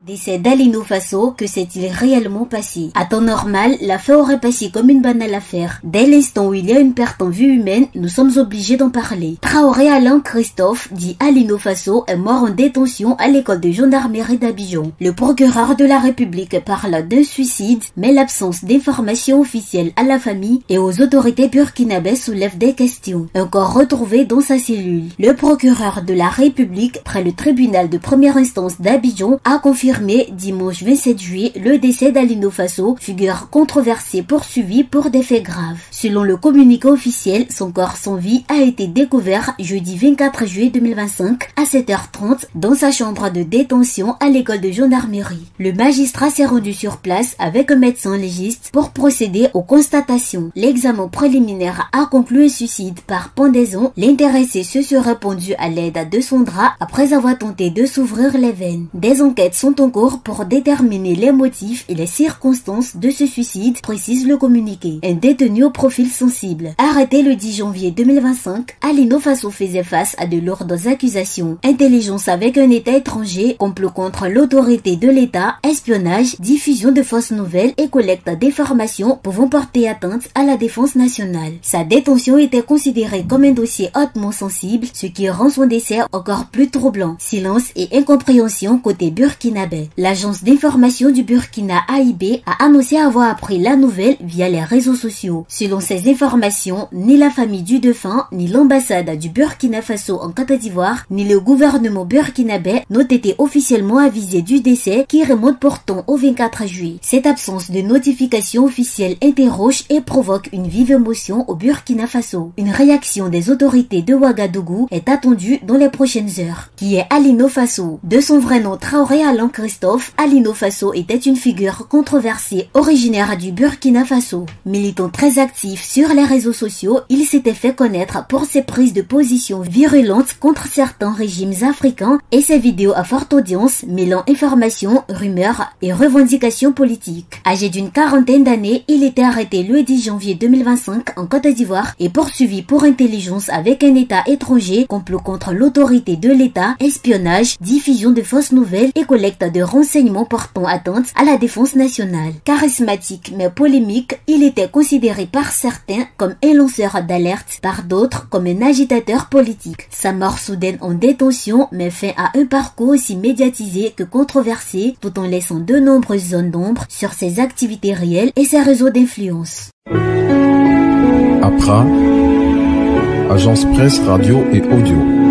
Décès d'Alino Faso, que s'est-il réellement passé? À temps normal, l'affaire aurait passé comme une banale affaire. Dès l'instant où il y a une perte en vie humaine, nous sommes obligés d'en parler. Traoré Alain Christophe, dit Alino Faso, est mort en détention à l'école de gendarmerie d'Abidjan. Le procureur de la République parle d'un suicide, mais l'absence d'informations officielles à la famille et aux autorités burkinabès soulève des questions. Un corps retrouvé dans sa cellule. Le procureur de la République, près le tribunal de première instance d'Abidjan, a confirmé dimanche 27 juillet le décès d'Alino Faso, figure controversée poursuivie pour des faits graves. Selon le communiqué officiel, son corps sans vie a été découvert jeudi 24 juillet 2025 à 7h30 dans sa chambre de détention à l'école de gendarmerie. Le magistrat s'est rendu sur place avec un médecin légiste pour procéder aux constatations. L'examen préliminaire a conclu un suicide par pendaison. L'intéressé se serait pendu à l'aide de son drap après avoir tenté de s'ouvrir les veines. Des enquêtes sont en cours pour déterminer les motifs et les circonstances de ce suicide, précise le communiqué. Un détenu au profil sensible. Arrêté le 10 janvier 2025, Alino Faso faisait face à de lourdes accusations. Intelligence avec un État étranger, complot contre l'autorité de l'État, espionnage, diffusion de fausses nouvelles et collecte d'informations pouvant porter atteinte à la défense nationale. Sa détention était considérée comme un dossier hautement sensible, ce qui rend son décès encore plus troublant. Silence et incompréhension côté burkinabé. L'agence d'information du Burkina AIB a annoncé avoir appris la nouvelle via les réseaux sociaux. Selon ces informations, ni la famille du défunt, ni l'ambassade du Burkina Faso en Côte d'Ivoire, ni le gouvernement burkinabé n'ont été officiellement avisés du décès qui remonte pourtant au 24 juillet. Cette absence de notification officielle interroge et provoque une vive émotion au Burkina Faso. Une réaction des autorités de Ouagadougou est attendue dans les prochaines heures. Qui est Alino Faso? De son vrai nom Traoré Alain Christophe, Alino Faso était une figure controversée originaire du Burkina Faso. Militant très actif sur les réseaux sociaux, il s'était fait connaître pour ses prises de position virulentes contre certains régimes africains et ses vidéos à forte audience mêlant informations, rumeurs et revendications politiques. Âgé d'une quarantaine d'années, il était arrêté le 10 janvier 2025 en Côte d'Ivoire et poursuivi pour intelligence avec un État étranger, complot contre l'autorité de l'État, espionnage, diffusion de fausses nouvelles et collecte de renseignements portant atteinte à la défense nationale. Charismatique mais polémique, il était considéré par certains comme un lanceur d'alerte, par d'autres comme un agitateur politique. Sa mort soudaine en détention met fin à un parcours aussi médiatisé que controversé, tout en laissant de nombreuses zones d'ombre sur ses activités réelles et ses réseaux d'influence. APRA, Agence Presse Radio et Audio.